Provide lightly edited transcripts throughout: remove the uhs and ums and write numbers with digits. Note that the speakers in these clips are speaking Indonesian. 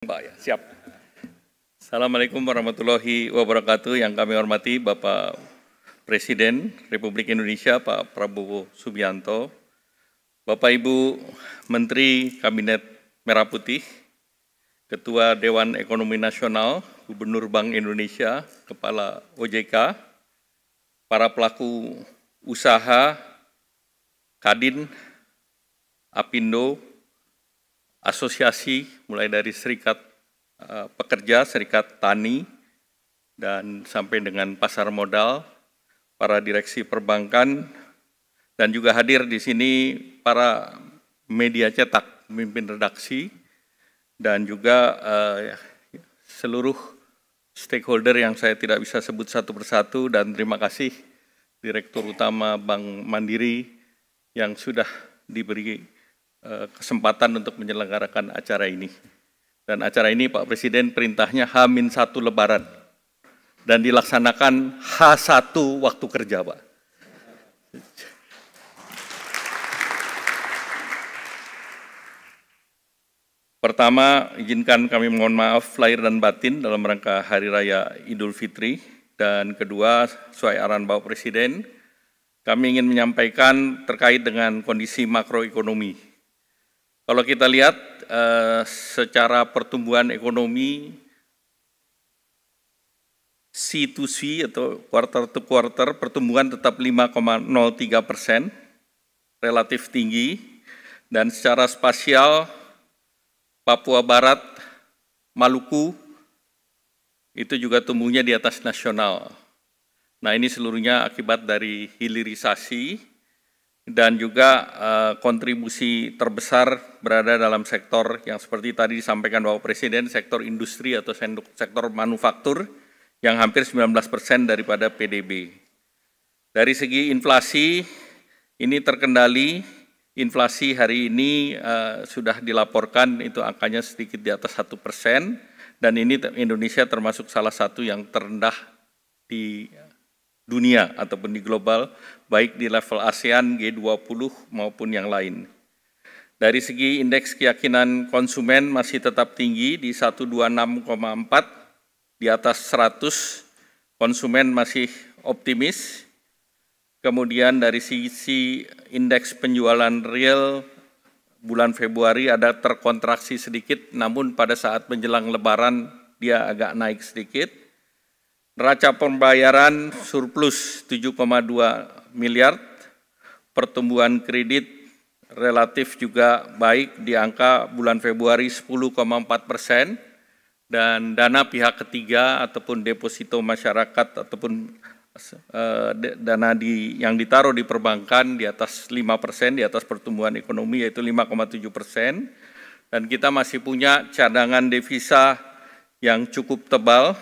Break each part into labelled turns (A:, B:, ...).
A: Mbak ya, siap. Assalamualaikum warahmatullahi wabarakatuh. Yang kami hormati Bapak Presiden Republik Indonesia Pak Prabowo Subianto, Bapak Ibu Menteri Kabinet Merah Putih, Ketua Dewan Ekonomi Nasional, Gubernur Bank Indonesia, Kepala OJK, para pelaku usaha, Kadin, Apindo, asosiasi mulai dari serikat pekerja, serikat tani, dan sampai dengan pasar modal, para direksi perbankan, dan juga hadir di sini para media cetak, pemimpin redaksi, dan juga seluruh stakeholder yang saya tidak bisa sebut satu persatu, dan terima kasih Direktur Utama Bank Mandiri yang sudah diberi kesempatan untuk menyelenggarakan acara ini. Dan acara ini Pak Presiden perintahnya H-1 Lebaran dan dilaksanakan H1 waktu kerja, Pak. Pertama, izinkan kami mohon maaf lahir dan batin dalam rangka Hari Raya Idul Fitri. Dan kedua, sesuai arahan Bapak Presiden, kami ingin menyampaikan terkait dengan kondisi makroekonomi. Kalau kita lihat secara pertumbuhan ekonomi C2C atau quarter to quarter, pertumbuhan tetap 5,03%, relatif tinggi, dan secara spasial Papua Barat, Maluku, itu juga tumbuhnya di atas nasional. Nah, ini seluruhnya akibat dari hilirisasi dan juga kontribusi terbesar berada dalam sektor yang seperti tadi disampaikan Bapak Presiden, sektor industri atau sektor manufaktur yang hampir 19% daripada PDB. Dari segi inflasi, ini terkendali. Inflasi hari ini sudah dilaporkan itu angkanya sedikit di atas 1%, dan ini Indonesia termasuk salah satu yang terendah di dunia ataupun di global, baik di level ASEAN, G20 maupun yang lain. Dari segi indeks keyakinan konsumen masih tetap tinggi di 126,4, di atas 100, konsumen masih optimis. Kemudian dari sisi indeks penjualan real bulan Februari ada terkontraksi sedikit, namun pada saat menjelang Lebaran dia agak naik sedikit. Neraca pembayaran surplus 7,2 miliar, pertumbuhan kredit relatif juga baik di angka bulan Februari 10,4%, dan dana pihak ketiga ataupun deposito masyarakat ataupun dana yang ditaruh di perbankan di atas 5%, di atas pertumbuhan ekonomi yaitu 5,7%, dan kita masih punya cadangan devisa yang cukup tebal,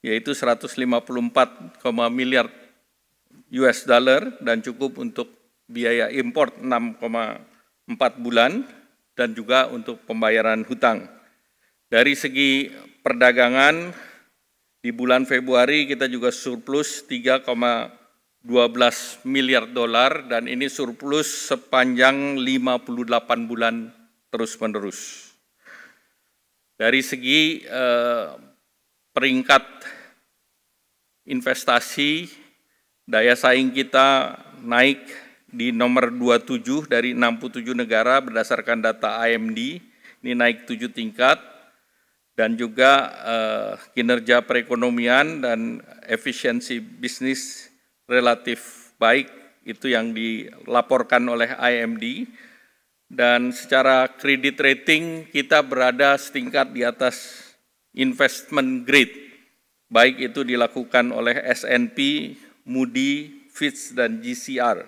A: yaitu 154 miliar US dollar dan cukup untuk biaya impor 6,4 bulan dan juga untuk pembayaran hutang. Dari segi perdagangan, di bulan Februari kita juga surplus 3,12 miliar dolar dan ini surplus sepanjang 58 bulan terus-menerus. Dari segi peringkat investasi, daya saing kita naik di nomor 27 dari 67 negara berdasarkan data IMD, ini naik 7 tingkat, dan juga kinerja perekonomian dan efisiensi bisnis relatif baik, itu yang dilaporkan oleh IMD, dan secara kredit rating kita berada setingkat di atas investment grade, baik itu dilakukan oleh S&P, Moody, Fitch, dan GCR.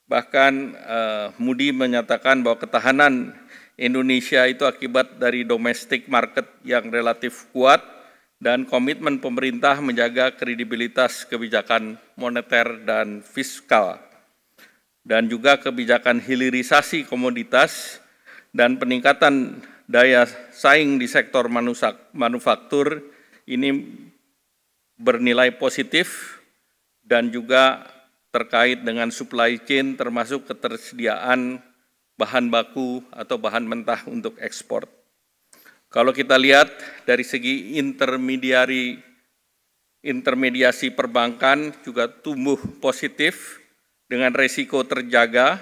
A: Bahkan Moody menyatakan bahwa ketahanan Indonesia itu akibat dari domestic market yang relatif kuat dan komitmen pemerintah menjaga kredibilitas kebijakan moneter dan fiskal, dan juga kebijakan hilirisasi komoditas dan peningkatan daya saing di sektor manufaktur ini bernilai positif, dan juga terkait dengan supply chain termasuk ketersediaan bahan baku atau bahan mentah untuk ekspor. Kalau kita lihat dari segi intermediasi perbankan juga tumbuh positif dengan resiko terjaga.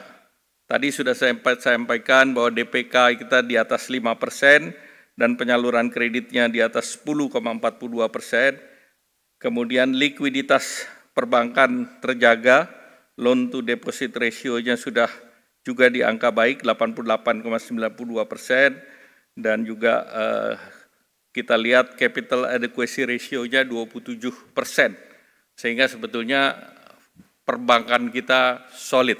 A: Tadi sudah saya sampaikan bahwa DPK kita di atas 5% dan penyaluran kreditnya di atas 10,42%. Kemudian likuiditas perbankan terjaga, loan to deposit ratio-nya sudah juga di angka baik 88,92%, dan juga kita lihat capital adequacy ratio-nya 27%, sehingga sebetulnya perbankan kita solid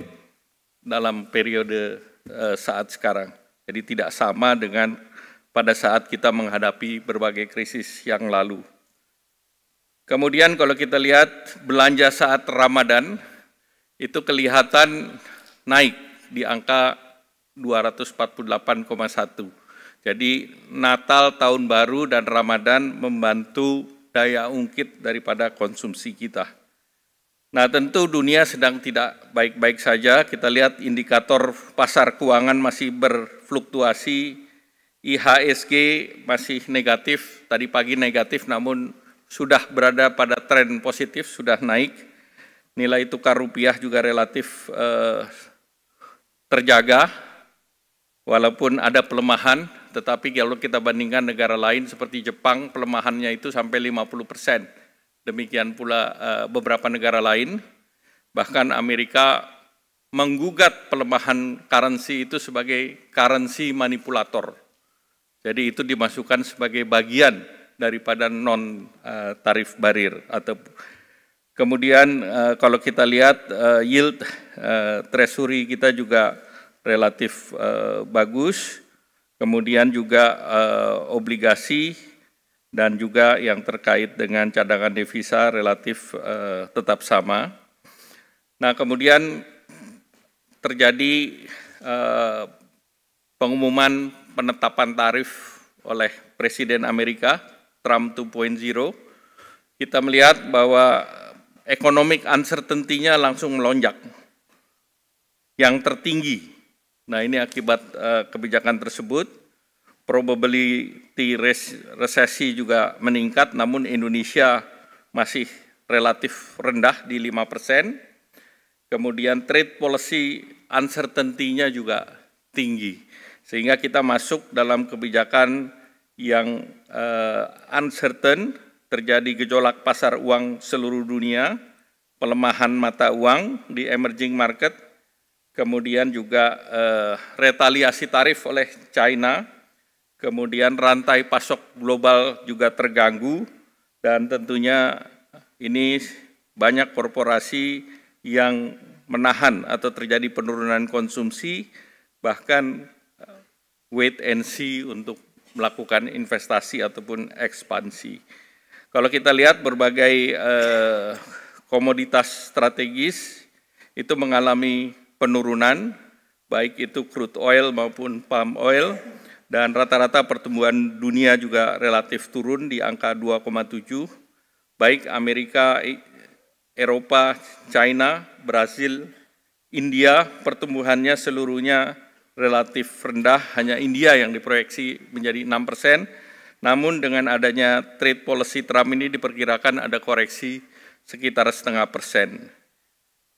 A: dalam periode saat sekarang. Jadi tidak sama dengan pada saat kita menghadapi berbagai krisis yang lalu. Kemudian kalau kita lihat belanja saat Ramadan, itu kelihatan naik di angka 248,1. Jadi Natal, Tahun Baru, dan Ramadan membantu daya ungkit daripada konsumsi kita. Nah, tentu dunia sedang tidak baik-baik saja. Kita lihat indikator pasar keuangan masih berfluktuasi, IHSG masih negatif, tadi pagi negatif namun sudah berada pada tren positif, sudah naik. Nilai tukar rupiah juga relatif terjaga, walaupun ada pelemahan, tetapi kalau kita bandingkan negara lain seperti Jepang, pelemahannya itu sampai 50%. Demikian pula beberapa negara lain, bahkan Amerika menggugat pelemahan currency itu sebagai currency manipulator. Jadi itu dimasukkan sebagai bagian daripada non-tarif barrier. Kemudian kalau kita lihat yield treasury kita juga relatif bagus, kemudian juga obligasi dan juga yang terkait dengan cadangan devisa relatif tetap sama. Nah, kemudian terjadi pengumuman penetapan tarif oleh Presiden Amerika, Trump 2.0. Kita melihat bahwa economic uncertainty-nya langsung melonjak, yang tertinggi. Nah, ini akibat kebijakan tersebut. Probability resesi juga meningkat, namun Indonesia masih relatif rendah di 5%. Kemudian trade policy uncertainty-nya juga tinggi, sehingga kita masuk dalam kebijakan yang uncertain, terjadi gejolak pasar uang seluruh dunia, pelemahan mata uang di emerging market, kemudian juga retaliasi tarif oleh China, kemudian rantai pasok global juga terganggu, dan tentunya ini banyak korporasi yang menahan atau terjadi penurunan konsumsi, bahkan wait and see untuk melakukan investasi ataupun ekspansi. Kalau kita lihat berbagai komoditas strategis itu mengalami penurunan, baik itu crude oil maupun palm oil, dan rata-rata pertumbuhan dunia juga relatif turun di angka 2,7, baik Amerika, Eropa, China, Brasil, India, pertumbuhannya seluruhnya relatif rendah, hanya India yang diproyeksi menjadi 6%, namun dengan adanya trade policy Trump ini diperkirakan ada koreksi sekitar 0,5%.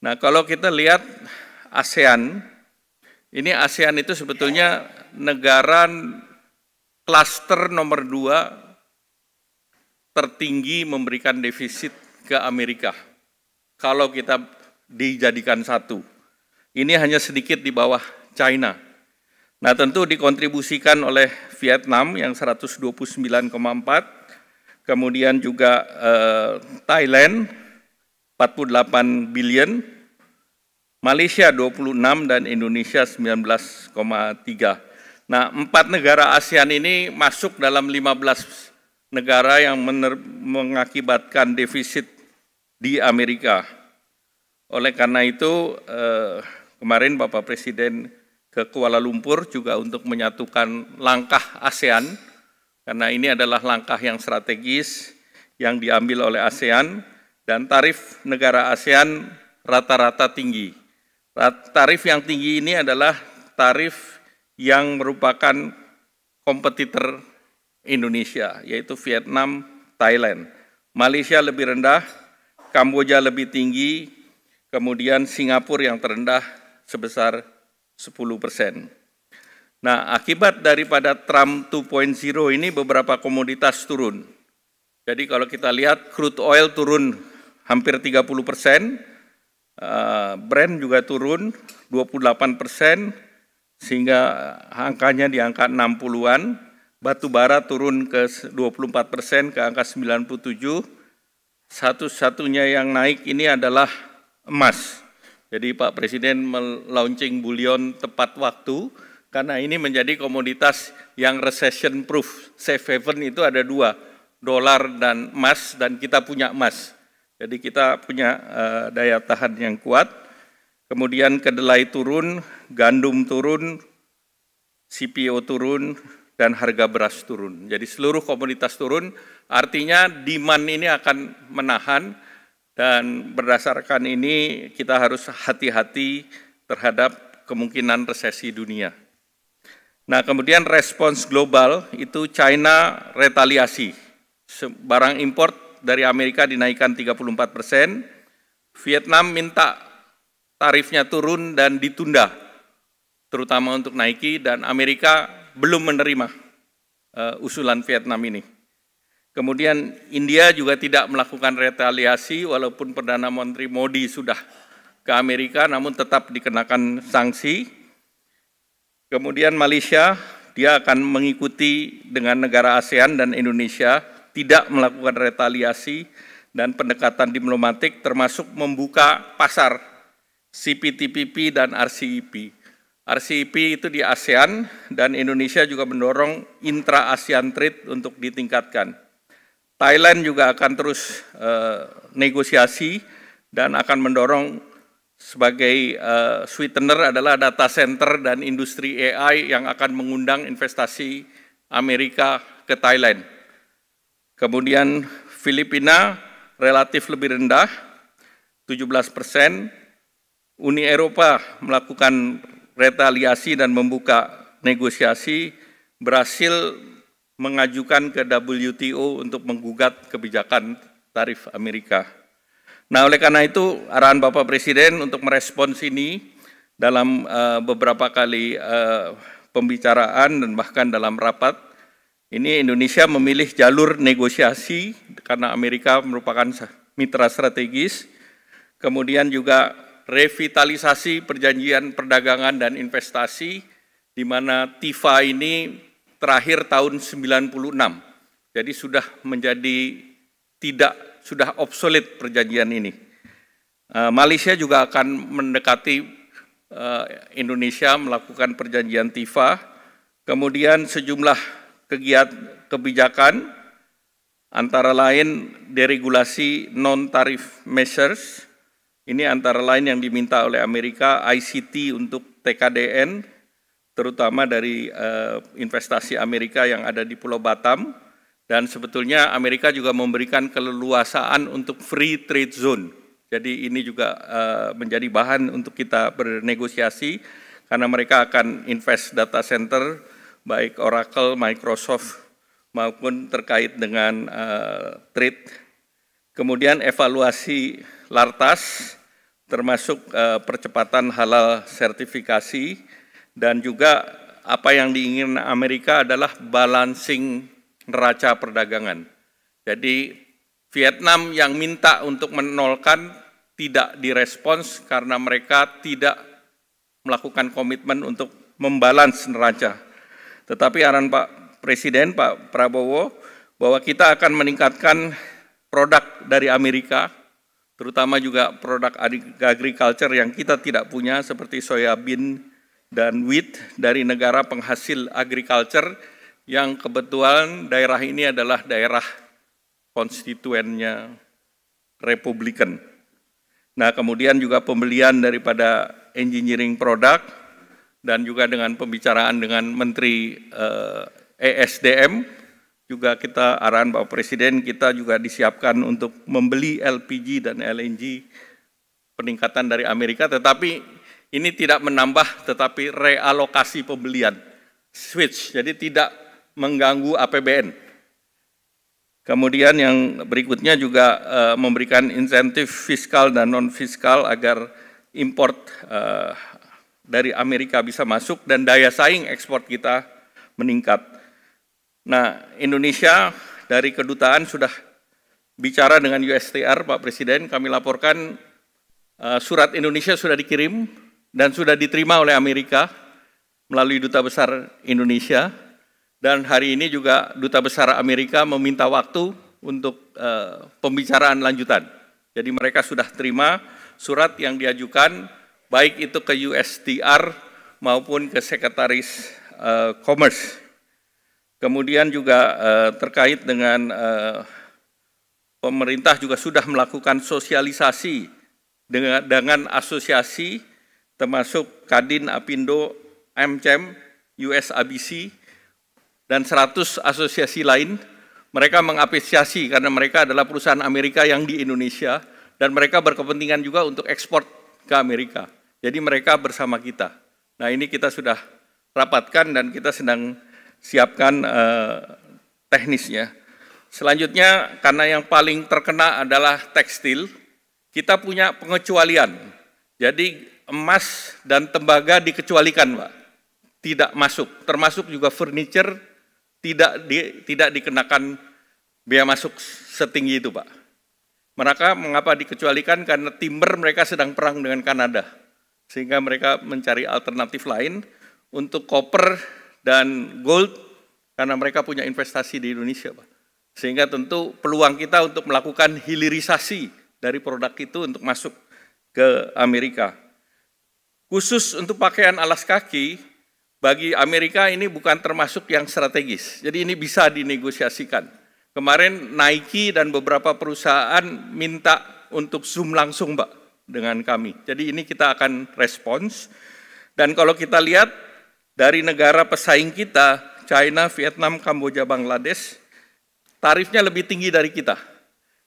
A: Nah, kalau kita lihat ASEAN, ini ASEAN itu sebetulnya negara klaster nomor 2 tertinggi memberikan defisit ke Amerika. Kalau kita dijadikan satu, ini hanya sedikit di bawah China. Nah, tentu dikontribusikan oleh Vietnam yang 129,4, kemudian juga Thailand 48 billion, Malaysia 26 dan Indonesia 19,3. Nah, 4 negara ASEAN ini masuk dalam 15 negara yang mengakibatkan defisit di Amerika. Oleh karena itu, kemarin Bapak Presiden ke Kuala Lumpur juga untuk menyatukan langkah ASEAN, karena ini adalah langkah yang strategis yang diambil oleh ASEAN, dan tarif negara ASEAN rata-rata tinggi. Tarif yang tinggi ini adalah tarif yang merupakan kompetitor Indonesia, yaitu Vietnam, Thailand. Malaysia lebih rendah, Kamboja lebih tinggi, kemudian Singapura yang terendah sebesar 10%. Nah, akibat daripada Trump 2.0 ini beberapa komoditas turun. Jadi kalau kita lihat crude oil turun hampir 30%, Brent juga turun 28%, sehingga angkanya di angka 60-an, batu bara turun ke 24% ke angka 97%, satu-satunya yang naik ini adalah emas. Jadi Pak Presiden melaunching bullion tepat waktu, karena ini menjadi komoditas yang recession proof. Safe haven itu ada dua, dolar dan emas, dan kita punya emas. Jadi kita punya daya tahan yang kuat. Kemudian kedelai turun, gandum turun, CPO turun, dan harga beras turun. Jadi seluruh komoditas turun, artinya demand ini akan menahan, dan berdasarkan ini kita harus hati-hati terhadap kemungkinan resesi dunia. Nah, kemudian respons global itu China retaliasi. Barang import dari Amerika dinaikkan 34%, Vietnam minta tarifnya turun dan ditunda, terutama untuk Nike, dan Amerika belum menerima usulan Vietnam ini. Kemudian India juga tidak melakukan retaliasi, walaupun Perdana Menteri Modi sudah ke Amerika, namun tetap dikenakan sanksi. Kemudian Malaysia, dia akan mengikuti dengan negara ASEAN dan Indonesia, tidak melakukan retaliasi dan pendekatan diplomatik, termasuk membuka pasar CPTPP dan RCEP. RCEP itu di ASEAN, dan Indonesia juga mendorong intra-ASEAN trade untuk ditingkatkan. Thailand juga akan terus negosiasi dan akan mendorong sebagai sweetener adalah data center dan industri AI yang akan mengundang investasi Amerika ke Thailand. Kemudian Filipina relatif lebih rendah, 17%. Uni Eropa melakukan retaliasi dan membuka negosiasi, berhasil mengajukan ke WTO untuk menggugat kebijakan tarif Amerika. Nah, oleh karena itu arahan Bapak Presiden untuk merespons ini dalam beberapa kali pembicaraan dan bahkan dalam rapat, ini Indonesia memilih jalur negosiasi karena Amerika merupakan mitra strategis, kemudian juga revitalisasi perjanjian perdagangan dan investasi, di mana TIFA ini terakhir tahun 96, jadi sudah menjadi sudah obsolete perjanjian ini. Malaysia juga akan mendekati Indonesia melakukan perjanjian TIFA, kemudian sejumlah kebijakan antara lain deregulasi non-tarif measures, ini antara lain yang diminta oleh Amerika, ICT untuk TKDN, terutama dari investasi Amerika yang ada di Pulau Batam, dan sebetulnya Amerika juga memberikan keleluasaan untuk free trade zone. Jadi ini juga menjadi bahan untuk kita bernegosiasi, karena mereka akan invest data center, baik Oracle, Microsoft, maupun terkait dengan trade. Kemudian evaluasi LARTAS, termasuk percepatan halal sertifikasi, dan juga apa yang diinginkan Amerika adalah balancing neraca perdagangan. Jadi Vietnam yang minta untuk menolkan tidak direspons karena mereka tidak melakukan komitmen untuk membalans neraca. Tetapi arahan Pak Presiden, Pak Prabowo, bahwa kita akan meningkatkan produk dari Amerika, terutama juga produk agriculture yang kita tidak punya seperti soybean dan wheat dari negara penghasil agriculture yang kebetulan daerah ini adalah daerah konstituennya Republikan. Nah, kemudian juga pembelian daripada engineering product dan juga dengan pembicaraan dengan Menteri ESDM, juga kita arahan Bapak Presiden, kita juga disiapkan untuk membeli LPG dan LNG peningkatan dari Amerika, tetapi ini tidak menambah, tetapi realokasi pembelian, switch, jadi tidak mengganggu APBN. Kemudian yang berikutnya juga memberikan insentif fiskal dan non-fiskal agar import dari Amerika bisa masuk dan daya saing ekspor kita meningkat. Nah, Indonesia dari kedutaan sudah bicara dengan USTR, Pak Presiden, kami laporkan surat Indonesia sudah dikirim dan sudah diterima oleh Amerika melalui Duta Besar Indonesia. Dan hari ini juga Duta Besar Amerika meminta waktu untuk pembicaraan lanjutan. Jadi mereka sudah terima surat yang diajukan, baik itu ke USTR maupun ke Sekretaris Commerce. Kemudian juga terkait dengan pemerintah juga sudah melakukan sosialisasi dengan asosiasi termasuk Kadin, Apindo, AmCham, USABC, dan 100 asosiasi lain. Mereka mengapresiasi karena mereka adalah perusahaan Amerika yang di Indonesia dan mereka berkepentingan juga untuk ekspor ke Amerika. Jadi mereka bersama kita. Nah, ini kita sudah rapatkan dan kita sedang siapkan teknisnya. Selanjutnya, karena yang paling terkena adalah tekstil, kita punya pengecualian. Jadi emas dan tembaga dikecualikan, Pak. Tidak masuk, termasuk juga furniture tidak dikenakan bea masuk setinggi itu, Pak. Mereka mengapa dikecualikan? Karena timber mereka sedang perang dengan Kanada, sehingga mereka mencari alternatif lain untuk copper dan gold, karena mereka punya investasi di Indonesia, Pak. Sehingga tentu peluang kita untuk melakukan hilirisasi dari produk itu untuk masuk ke Amerika. Khusus untuk pakaian alas kaki, bagi Amerika ini bukan termasuk yang strategis, jadi ini bisa dinegosiasikan. Kemarin Nike dan beberapa perusahaan minta untuk Zoom langsung, Pak, dengan kami. Jadi ini kita akan respons. Dan kalau kita lihat dari negara pesaing kita, China, Vietnam, Kamboja, Bangladesh, tarifnya lebih tinggi dari kita.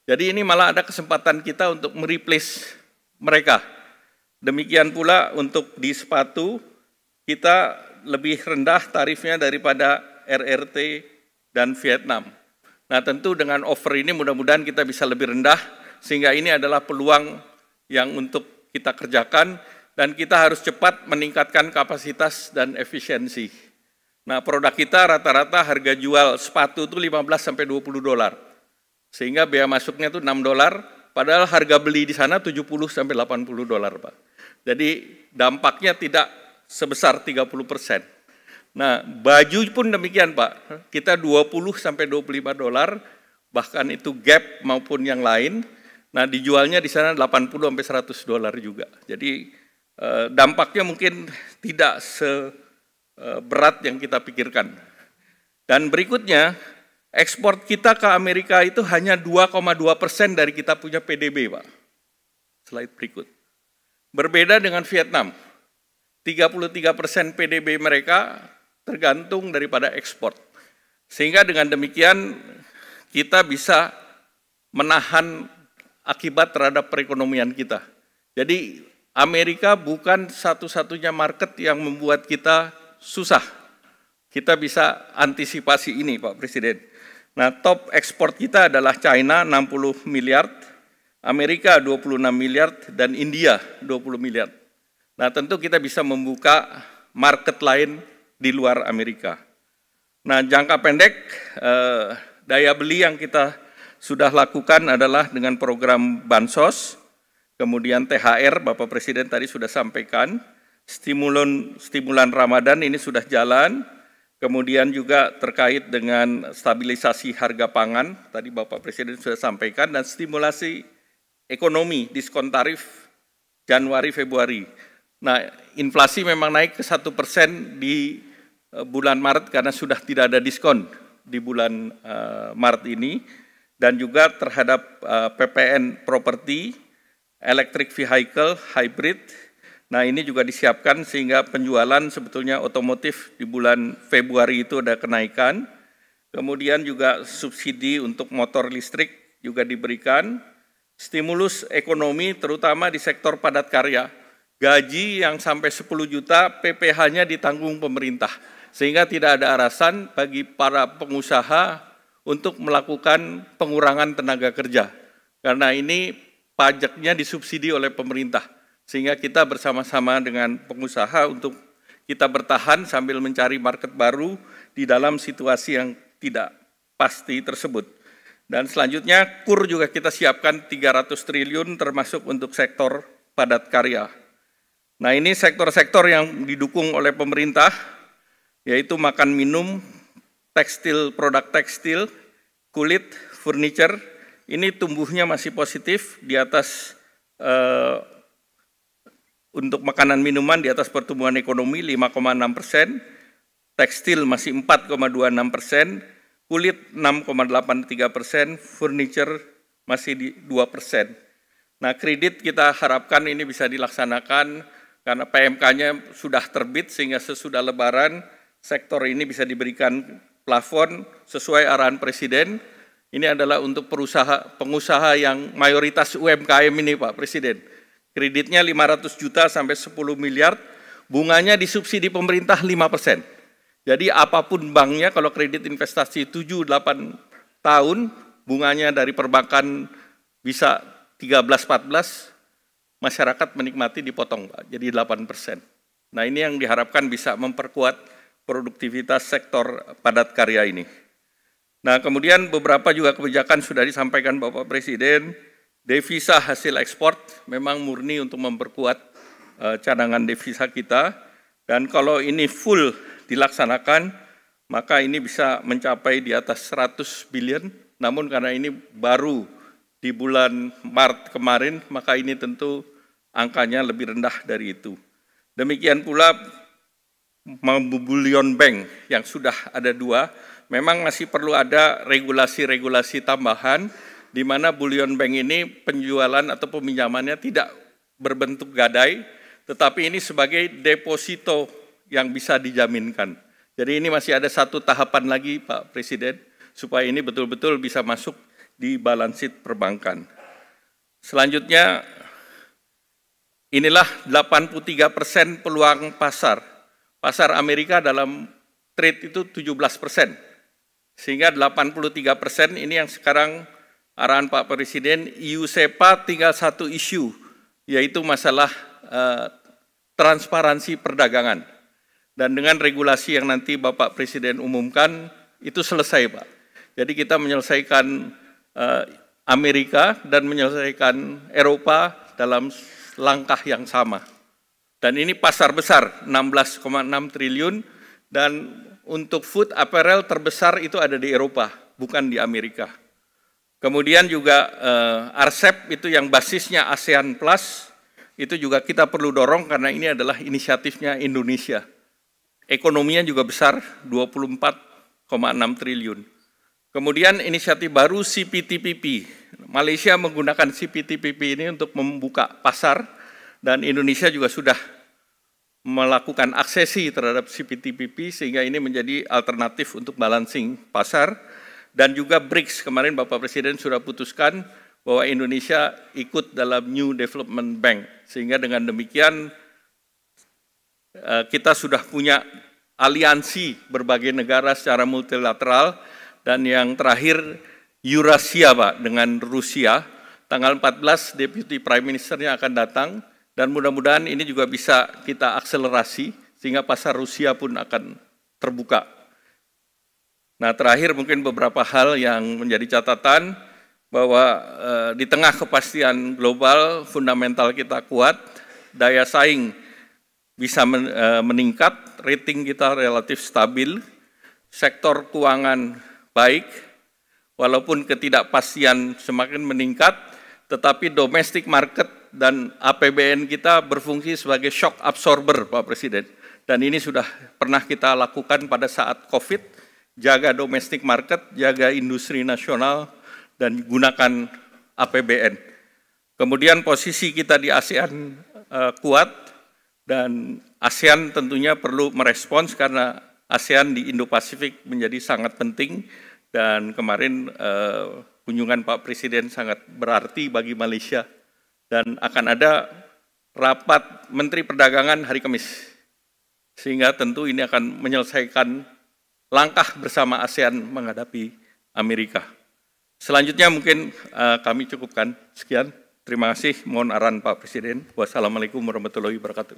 A: Jadi ini malah ada kesempatan kita untuk mereplace mereka. Demikian pula untuk di sepatu, kita lebih rendah tarifnya daripada RRT dan Vietnam. Nah, tentu dengan offer ini mudah-mudahan kita bisa lebih rendah, sehingga ini adalah peluang yang untuk kita kerjakan, dan kita harus cepat meningkatkan kapasitas dan efisiensi. Nah, produk kita rata-rata harga jual sepatu itu 15–20 dolar, sehingga bea masuknya itu 6 dolar, padahal harga beli di sana 70–80 dolar, Pak. Jadi dampaknya tidak sebesar 30%. Nah, baju pun demikian, Pak. Kita 20–25 dolar, bahkan itu Gap maupun yang lain. Nah, dijualnya di sana 80–100 dolar juga. Jadi dampaknya mungkin tidak seberat yang kita pikirkan. Dan berikutnya, ekspor kita ke Amerika itu hanya 2,2% dari kita punya PDB, Pak. Slide berikut. Berbeda dengan Vietnam. 33% PDB mereka tergantung daripada ekspor. Sehingga dengan demikian kita bisa menahan akibat terhadap perekonomian kita. Jadi Amerika bukan satu-satunya market yang membuat kita susah. Kita bisa antisipasi ini, Pak Presiden. Nah, top ekspor kita adalah China 60 miliar, Amerika 26 miliar, dan India 20 miliar. Nah, tentu kita bisa membuka market lain di luar Amerika. Nah, jangka pendek, daya beli yang kita sudah lakukan adalah dengan program Bansos, kemudian THR, Bapak Presiden tadi sudah sampaikan, stimulan Ramadan ini sudah jalan, kemudian juga terkait dengan stabilisasi harga pangan, tadi Bapak Presiden sudah sampaikan, dan stimulasi ekonomi, diskon tarif Januari, Februari. Nah, inflasi memang naik ke 1% di bulan Maret karena sudah tidak ada diskon di bulan Maret ini, dan juga terhadap PPN properti, electric vehicle, hybrid. Nah, ini juga disiapkan sehingga penjualan sebetulnya otomotif di bulan Februari itu ada kenaikan. Kemudian juga subsidi untuk motor listrik juga diberikan. Stimulus ekonomi terutama di sektor padat karya. Gaji yang sampai 10 juta PPh-nya ditanggung pemerintah. sehingga tidak ada alasan bagi para pengusaha untuk melakukan pengurangan tenaga kerja. Karena ini pajaknya disubsidi oleh pemerintah, sehingga kita bersama-sama dengan pengusaha untuk kita bertahan sambil mencari market baru di dalam situasi yang tidak pasti tersebut. Dan selanjutnya KUR juga kita siapkan 300 triliun termasuk untuk sektor padat karya. Nah, ini sektor-sektor yang didukung oleh pemerintah, yaitu makan minum, tekstil, produk tekstil, kulit, furniture, ini tumbuhnya masih positif di atas untuk makanan minuman di atas pertumbuhan ekonomi 5,6%, tekstil masih 4,26%, kulit 6,83%, furniture masih di 2%. Nah, kredit kita harapkan ini bisa dilaksanakan karena PMK-nya sudah terbit sehingga sesudah Lebaran sektor ini bisa diberikan plafon sesuai arahan Presiden. Ini adalah untuk pengusaha yang mayoritas UMKM ini Pak Presiden. Kreditnya 500 juta sampai 10 miliar, bunganya disubsidi pemerintah 5%. Jadi apapun banknya kalau kredit investasi 7-8 tahun, bunganya dari perbankan bisa 13-14, masyarakat menikmati dipotong, Pak, jadi 8%. Nah, ini yang diharapkan bisa memperkuat produktivitas sektor padat karya ini. Nah, kemudian beberapa juga kebijakan sudah disampaikan Bapak Presiden, devisa hasil ekspor memang murni untuk memperkuat cadangan devisa kita, dan kalau ini full dilaksanakan, maka ini bisa mencapai di atas 100 billion, namun karena ini baru di bulan Maret kemarin, maka ini tentu angkanya lebih rendah dari itu. Demikian pula bullion bank yang sudah ada 2, memang masih perlu ada regulasi-regulasi tambahan, di mana bullion bank ini penjualan atau peminjamannya tidak berbentuk gadai, tetapi ini sebagai deposito yang bisa dijaminkan. Jadi ini masih ada satu tahapan lagi Pak Presiden, supaya ini betul-betul bisa masuk di balance sheet perbankan. Selanjutnya, inilah 83% peluang pasar. Pasar Amerika dalam trade itu 17%. Sehingga 83% ini yang sekarang arahan Pak Presiden, EU SEPA tinggal satu isu, yaitu masalah transparansi perdagangan. Dan dengan regulasi yang nanti Bapak Presiden umumkan, itu selesai Pak. Jadi kita menyelesaikan Amerika dan menyelesaikan Eropa dalam langkah yang sama. Dan ini pasar besar, 16,6 triliun, dan untuk food apparel terbesar itu ada di Eropa, bukan di Amerika. Kemudian juga RCEP itu yang basisnya ASEAN Plus, itu juga kita perlu dorong karena ini adalah inisiatifnya Indonesia. Ekonominya juga besar, 24,6 triliun. Kemudian inisiatif baru CPTPP. Malaysia menggunakan CPTPP ini untuk membuka pasar, dan Indonesia juga sudah melakukan aksesi terhadap CPTPP sehingga ini menjadi alternatif untuk balancing pasar. Dan juga BRICS, kemarin Bapak Presiden sudah putuskan bahwa Indonesia ikut dalam New Development Bank. Sehingga dengan demikian kita sudah punya aliansi berbagai negara secara multilateral. Dan yang terakhir Eurasia Pak, dengan Rusia, tanggal 14 Deputy Prime Minister-nya akan datang, dan mudah-mudahan ini juga bisa kita akselerasi sehingga pasar Rusia pun akan terbuka. Nah, terakhir mungkin beberapa hal yang menjadi catatan, bahwa di tengah kepastian global fundamental kita kuat, daya saing bisa meningkat, rating kita relatif stabil, sektor keuangan baik, walaupun ketidakpastian semakin meningkat, tetapi domestic market dan APBN kita berfungsi sebagai shock absorber, Pak Presiden. Dan ini sudah pernah kita lakukan pada saat COVID, jaga domestic market, jaga industri nasional, dan gunakan APBN. Kemudian posisi kita di ASEAN kuat, dan ASEAN tentunya perlu merespons karena ASEAN di Indo-Pasifik menjadi sangat penting, dan kemarin kunjungan Pak Presiden sangat berarti bagi Malaysia, dan akan ada rapat Menteri Perdagangan hari Kamis. Sehingga tentu ini akan menyelesaikan langkah bersama ASEAN menghadapi Amerika. Selanjutnya mungkin kami cukupkan. Sekian, terima kasih. Mohon arahan Pak Presiden. Wassalamualaikum warahmatullahi wabarakatuh.